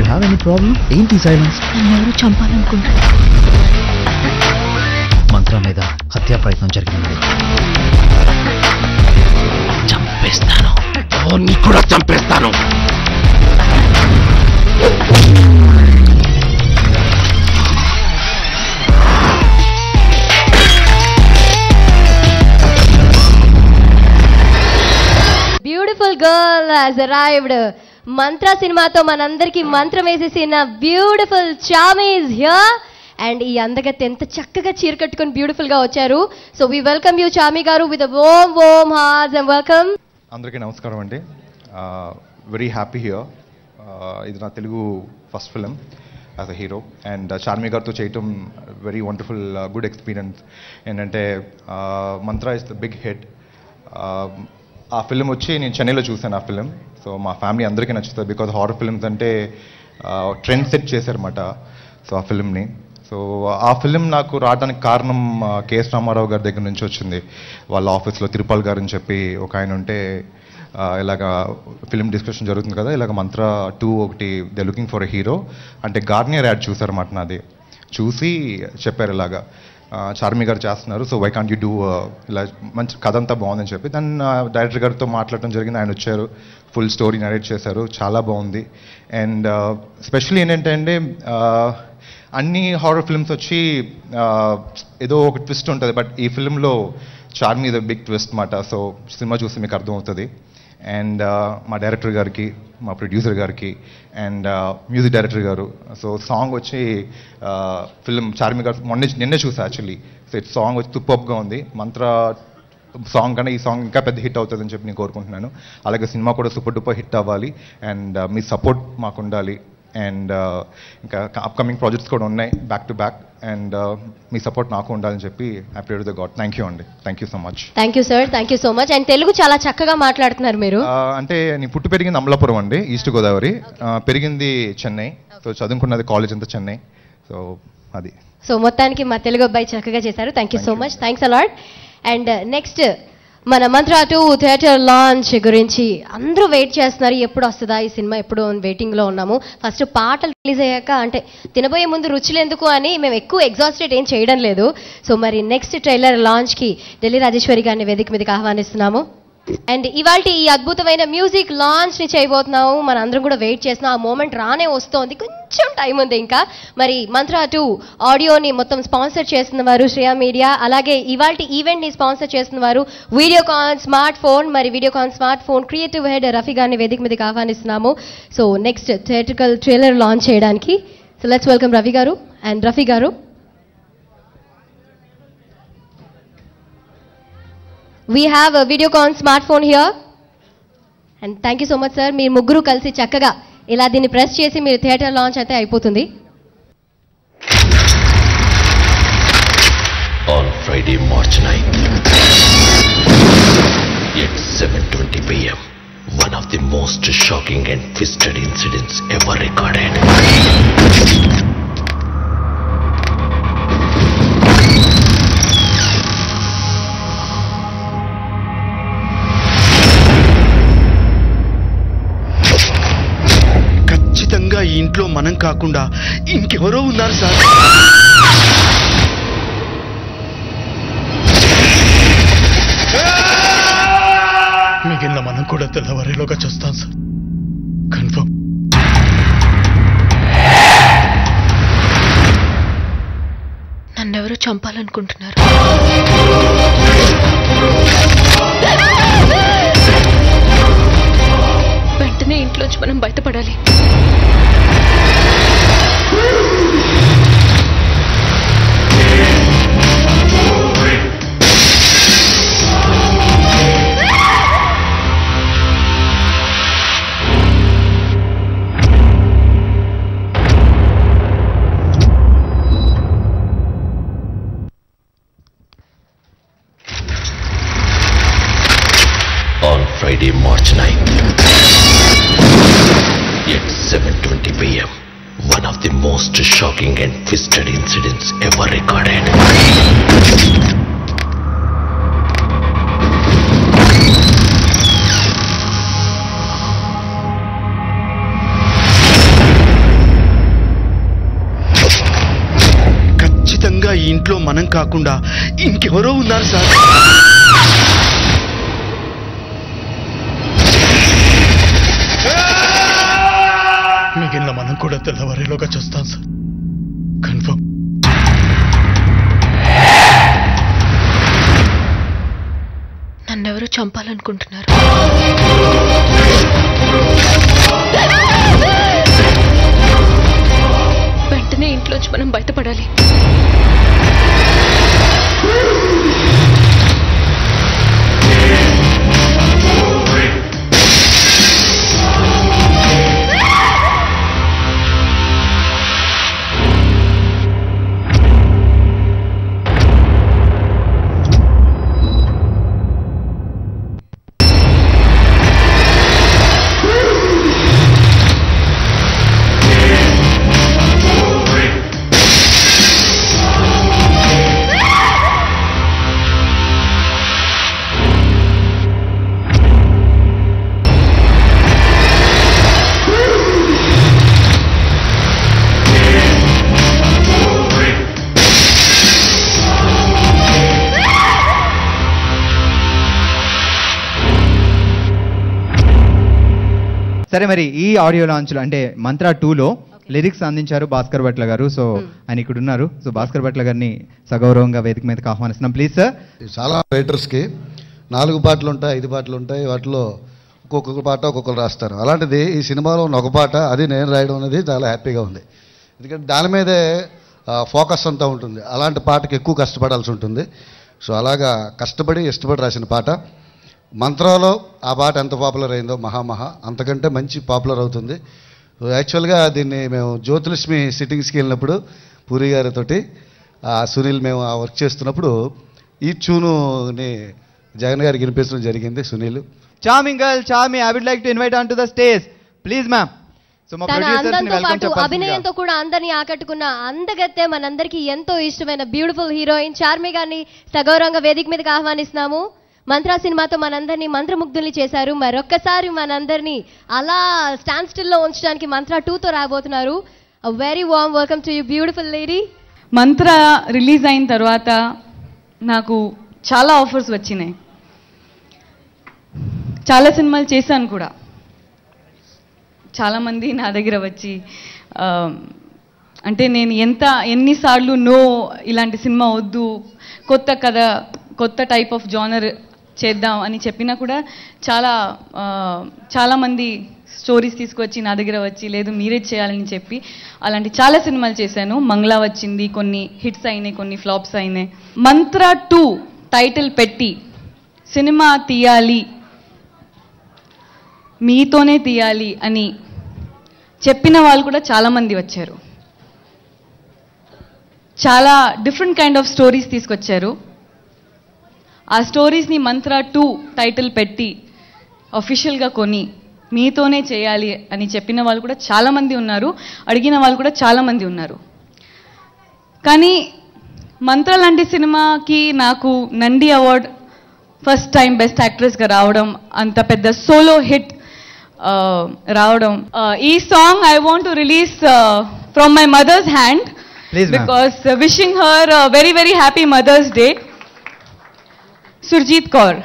You have any problem? ఏంటి silence? నన్ను చంపాలనుకుంటున్నా. మంత్ర మీద హత్యా ప్రయత్నం జరిగింది. చంపేస్తాను. నీకు కూడా చంపేస్తాను. Beautiful girl has arrived. మంత్ర సినిమాతో మనందరికి మంత్రం వేసేసిన బ్యూటిఫుల్ చామి ఇస్ హియర్. అండ్ ఈ అందగత్తె ఎంత చక్కగా చీర కట్టుకొని బ్యూటిఫుల్ గా వచ్చారు. సో వి వెల్కమ్ యూ చామి గారు with warm hearts and welcome. అందరికీ నమస్కారం అండి. Very happy here. ఇది నా Telugu first film as a hero and Charmi గారితో చేయటం వెరీ వండర్ఫుల్ గుడ్ ఎక్స్పీరియన్స్. ఏంటంటే మంత్ర ఇస్ ద బిగ్ హిట్. ఆ ఫిలిం వచ్చి నేను చెన్నైలో చూశాను ఆ ఫిలిం. సో మా ఫ్యామిలీ అందరికీ నచ్చుతుంది బికాజ్ హారర్ ఫిల్మ్స్ అంటే ట్రెండ్ సెట్ చేశారన్నమాట. సో ఆ ఫిలింని ఆ ఫిలిం నాకు రావడానికి కారణం కేఎస్ రామారావు గారి దగ్గర నుంచి వచ్చింది. వాళ్ళ ఆఫీస్లో తిరుపాల్ గారు అని చెప్పి ఒక ఆయన ఉంటే ఇలాగ ఫిలిం డిస్కషన్ జరుగుతుంది కదా, ఇలాగ మంత్ర 2 ఒకటి they looking for a hero అంటే గార్నియర్ యాడ్ చూసారన్నమాట. నాది చూసి చెప్పారు ఇలాగా చార్మి గారు చేస్తున్నారు, so why can't you do, ఇలా మంచి కథ అంతా బాగుందని చెప్పి దాన్ని డైరెక్టర్ గారితో మాట్లాడటం జరిగింది. ఆయన వచ్చారు, ఫుల్ స్టోరీ నరేట్ చేశారు, చాలా బాగుంది. అండ్ స్పెషల్లీ ఏంటంటే అండి అన్ని హారర్ ఫిల్మ్స్ వచ్చి ఏదో ఒక ట్విస్ట్ ఉంటుంది, బట్ ఈ ఫిల్మ్లో చార్మి ద బిగ్ ట్విస్ట్ మాట. సో సినిమా చూసి మీకు అర్థమవుతుంది. అండ్ మా డైరెక్టర్ గారికి, మా ప్రొడ్యూసర్ గారికి అండ్ మ్యూజిక్ డైరెక్టర్ గారు. సో సాంగ్ వచ్చి ఫిల్మ్ చార్మి గారు నిన్నే చూసా యాక్చువల్లీ. సో ఇట్ సాంగ్ వచ్చి సూపర్గా ఉంది. మంత్ర సాంగ్ కన్నా ఈ సాంగ్ ఇంకా పెద్ద హిట్ అవుతుందని చెప్పి నేను కోరుకుంటున్నాను. అలాగే సినిమా కూడా సూపర్ డూపర్ హిట్ అవ్వాలి అండ్ మీ సపోర్ట్ మాకు ఉండాలి. అండ్ ఇంకా అప్కమింగ్ ప్రాజెక్ట్స్ కూడా ఉన్నాయి బ్యాక్ టు బ్యాక్ అండ్ మీ సపోర్ట్ నాకు ఉండాలని చెప్పి I pray to the god. Thank you అండి. Thank you so much. Thank you sir. Thank you so much. And Telugu చాలా చక్కగా మాట్లాడుతున్నారు మీరు. అంటే నేను పుట్టి పెరిగింది అమలాపురం అండి, ఈస్ట్ గోదావరి. పెరిగింది చెన్నై. సో చదువుకున్నది కాలేజ్ అంతా చెన్నై. సో అది. సో మొత్తానికి మా తెలుగు అబ్బాయి చక్కగా చేశారు. Thank you so much. Thanks a lot. And next మన మంత్ర 2 థియేటర్ లాంచ్ గురించి అందరూ వెయిట్ చేస్తున్నారు. ఎప్పుడు వస్తుందా ఈ సినిమా, ఎప్పుడు వెయిటింగ్లో ఉన్నాము. ఫస్ట్ పాటలు రిలీజ్ అయ్యాక అంటే తినబోయే ముందు రుచులు ఎందుకు అని మేము ఎక్కువ ఎగ్జాస్టెడ్ ఏం చేయడం లేదు. సో మరి నెక్స్ట్ ట్రైలర్ లాంచ్కి ఢిల్లీ రాజేశ్వరి గారిని వేదిక మీదకి ఆహ్వానిస్తున్నాము. అండ్ ఇవాళ ఈ అద్భుతమైన మ్యూజిక్ లాంచ్ని చేయబోతున్నాము. మన అందరం కూడా వెయిట్ చేస్తున్నాం. ఆ మూమెంట్ రానే వస్తోంది, కొంచెం టైం ఉంది ఇంకా. మరి మంత్ర 2 ఆడియోని మొత్తం స్పాన్సర్ చేస్తున్న వారు శ్రేయా మీడియా, అలాగే ఇవాళ ఈవెంట్ని స్పాన్సర్ చేస్తున్న వారు వీడియోకాన్ స్మార్ట్ ఫోన్. మరి Videocon smart phone creative head Rafi గారిని వేదిక మీదకి ఆహ్వానిస్తున్నాము. So next theatrical trailer launch చేయడానికి. సో లెట్స్ వెల్కమ్ రవి గారు అండ్ రఫీ గారు. We have a Videocon smartphone here. And thank you so much sir. మీరు ముగ్గురు కలిసి చక్కగా ఇలా దీన్ని ప్రెస్ చేసి మీరు థియేటర్ లాంచ్ అయితే అయిపోతుంది. On Friday, March 9th at 7:20 p.m. one of the most shocking and twisted incidents ever recorded. ఖచ్చితంగా ఈ ఇంట్లో మనం కాకుండా ఇంకెవరో ఉన్నారు సార్. మిగిలిన మనం కూడా తెల్లవారేలోగా చూస్తాం సార్, కన్ఫర్మ్. నన్నెవరో చంపాలనుకుంటున్నారు. వెంటనే ఇంట్లోంచి మనం బయటపడాలి. On Friday, March 9th at 7:20 p.m. one of the most shocking and twisted incidents ever recorded. ఇంట్లో మనం కాకుండా ఇంకెవరో ఉన్నారు సార్. మిగిలిన మనం కూడా తెల్లవారేలోగా చూస్తాం సార్, కన్ఫర్మ్. నన్నెవరో చంపాలనుకుంటున్నారు. వెంటనే ఇంట్లోంచి మనం బయటపడాలి. సరే, మరి ఈ ఆడియో లాంచ్లో అంటే మంత్రా 2లో లిరిక్స్ అందించారు భాస్కర్ భట్ల గారు. సో ఆయన ఇక్కడ ఉన్నారు. సో భాస్కర్ భట్ల గారిని సగౌరవంగా వేదిక మీదకి ఆహ్వానిస్తున్నాం. Please sir. చాలా రైటర్స్కి 4 పాటలు ఉంటాయి, 5 పాటలు ఉంటాయి, వాటిలో ఒక్కొక్క పాట ఒక్కొక్కరు రాస్తారు. అలాంటిది ఈ సినిమాలో ఉన్న ఒక పాట అది నేను రాయడం అనేది చాలా హ్యాపీగా ఉంది. ఎందుకంటే దాని మీదే ఫోకస్ అంతా ఉంటుంది. అలాంటి పాటకి ఎక్కువ కష్టపడాల్సి ఉంటుంది. సో అలాగా కష్టపడి ఇష్టపడి రాసిన పాట. మంత్రాలో ఆ పాట ఎంత పాపులర్ అయిందో మహా అంతకంటే మంచి పాపులర్ అవుతుంది. యాక్చువల్గా దీన్ని మేము జ్యోతిలక్ష్మి సిట్టింగ్స్కి వెళ్ళినప్పుడు పూరి గారితోటి సునీల్ మేము ఆ వర్క్ చేస్తున్నప్పుడు ఈ ట్యూనుని జగన్ గారికి వినిపించడం జరిగింది. Sunil charming girl Charmi, I would like to invite on to the stage please ma'am. So మా తన ప్రొడ్యూసర్స్ ని అందంతో వెల్కమ్ పాటు చెప్పాలి. అభినయంతో కూడా అందరినీ ఆకట్టుకున్న అందగత్తె మనందరికీ ఎంతో ఇష్టమైన బ్యూటిఫుల్ హీరోయిన్ చార్మి గారిని సగౌరవంగా వేదిక మీదకి ఆహ్వానిస్తున్నాము. మంత్రా సినిమాతో మనందరినీ మంత్రముగ్ధుల్ని చేశారు. మరొక్కసారి మనందరినీ అలా స్టాండ్ స్టిల్లో ఉంచడానికి మంత్రా 2తో రాబోతున్నారు. A very warm welcome to you beautiful lady. Mantra release అయిన తర్వాత నాకు చాలా ఆఫర్స్ వచ్చినాయి. చాలా సినిమాలు చేశాను కూడా. చాలామంది నా దగ్గర వచ్చి అంటే నేను ఎన్నిసార్లు నో, ఇలాంటి సినిమా వద్దు, కొత్త కథ, కొత్త టైప్ ఆఫ్ జానర్ చేద్దాం అని చెప్పినా కూడా చాలామంది స్టోరీస్ తీసుకొచ్చి నా దగ్గర వచ్చి లేదు మీరే చేయాలని చెప్పి అలాంటి చాలా సినిమాలు చేశాను. మంగళ వచ్చింది, కొన్ని హిట్స్ అయినాయి, కొన్ని ఫ్లాప్స్ అయినాయి. మంత్రా 2 టైటిల్ పెట్టి సినిమా తీయాలి, మీతోనే తీయాలి అని చెప్పిన వాళ్ళు కూడా చాలామంది వచ్చారు. చాలా డిఫరెంట్ కైండ్ ఆఫ్ స్టోరీస్ తీసుకొచ్చారు. ఆ స్టోరీస్ని మంత్రా 2 టైటిల్ పెట్టి అఫీషియల్గా కొని మీతోనే చేయాలి అని చెప్పిన వాళ్ళు కూడా చాలామంది ఉన్నారు, అడిగిన వాళ్ళు కూడా చాలామంది ఉన్నారు. కానీ మంత్రా లాంటి సినిమాకి నాకు Nandi award first time best యాక్ట్రెస్గా రావడం, అంత పెద్ద సోలో హిట్ రావడం. ఈ song I want to release from my mother's hand because wishing her very very happy mother's day. Surjeet Kaur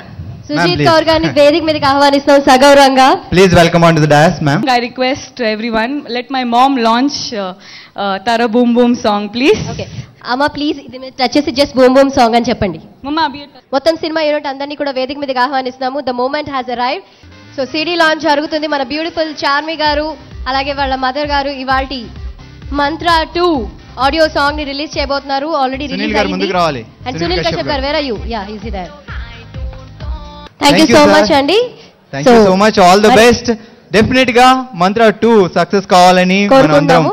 గారిని వేదిక మీదకి ఆహ్వానిస్తాం సగౌరవంగా. Please welcome on to the dais ma'am. I request everyone, let my mom launch Tara Boom Boom song please. Okay అమ్మ please ఇది మీరు touch చేసి just boom boom song అని చెప్పండి. మమ్మా మొత్తం సినిమా యూనిట్ అందరినీ కూడా వేదిక మీదకి ఆహ్వానిస్తున్నాము. The moment has arrived. So CD launch జరుగుతుంది. మన బ్యూటిఫుల్ చార్మి గారు అలాగే వాళ్ళ మదర్ గారు ఇవాల్టి మంత్రా 2 ఆడియో సాంగ్ ని రిలీజ్ చేయబోతున్నారు. ఆల్రెడీ రిలీజ్ అయింది. అండ్ సునీల్ కశ్యప్ గారు, where are you? Ya is he there. Thank you so much అండి. Thank you so much. All the best. Definite గా మంత్రా 2 సక్సెస్ కావాలని మనం అందరం